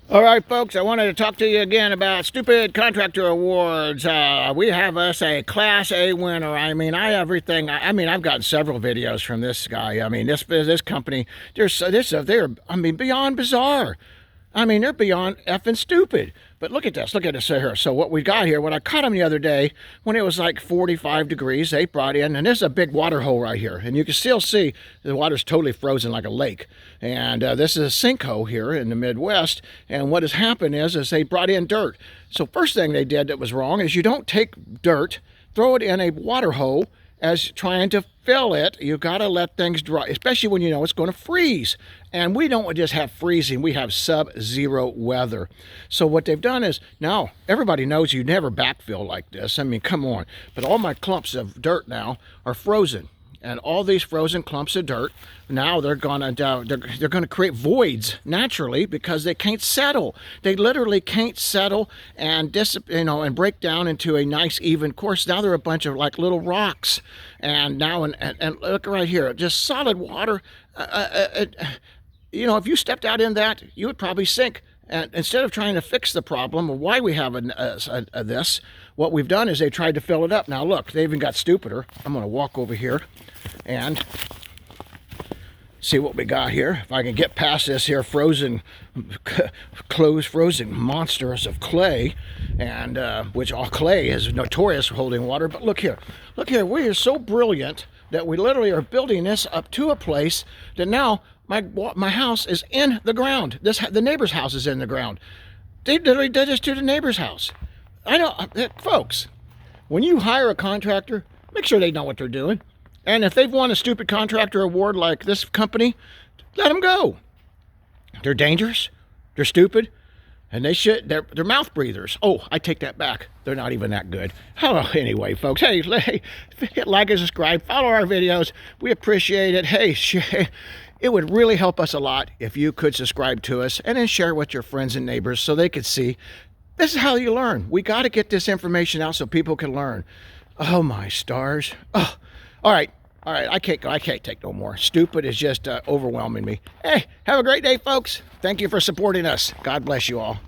All right, folks, I wanted to talk to you again about stupid contractor awards. We have us a Class A winner. I mean, I've gotten several videos from this guy. I mean, this company, they're beyond bizarre. I mean, they're beyond effing stupid. But look at this. Look at this here. So what we got here, when I caught them the other day, when it was like 45 degrees, they brought in, and this is a big water hole right here. And you can still see the water's totally frozen like a lake. And this is a sinkhole here in the Midwest. And what has happened is they brought in dirt. So first thing they did that was wrong is you don't take dirt, throw it in a water hole, as trying to fill it. You got to let things dry, especially when you know it's going to freeze. And we don't just have freezing, we have sub-zero weather. So what they've done is, now everybody knows you never backfill like this. I mean, come on. But all my clumps of dirt now are frozen. And all these frozen clumps of dirt, now they're gonna create voids naturally because they can't settle. They literally can't settle and and break down into a nice even course. Now they're a bunch of like little rocks. And now and look right here, just solid water. If you stepped out in that, you would probably sink. And instead of trying to fix the problem of why we have this, what we've done is they tried to fill it up. Now look, they even got stupider. I'm going to walk over here and see what we got here. If I can get past this here frozen monsters of clay, and which all clay is notorious for holding water. But look here, we are so brilliant that we literally are building this up to a place that now my house is in the ground. The neighbor's house is in the ground. They literally did this to the neighbor's house. I know, folks, when you hire a contractor, make sure they know what they're doing. And if they've won a stupid contractor award like this company, let them go. They're dangerous, they're stupid, and they're mouth breathers. Oh, I take that back. They're not even that good. Oh, anyway, folks, hey, hit like and subscribe, follow our videos. We appreciate it. Hey, it would really help us a lot if you could subscribe to us and then share with your friends and neighbors so they could see. This is how you learn. We got to get this information out so people can learn. Oh, my stars. Oh, all right. I can't take no more. Stupid is just overwhelming me. Hey, have a great day, folks. Thank you for supporting us. God bless you all.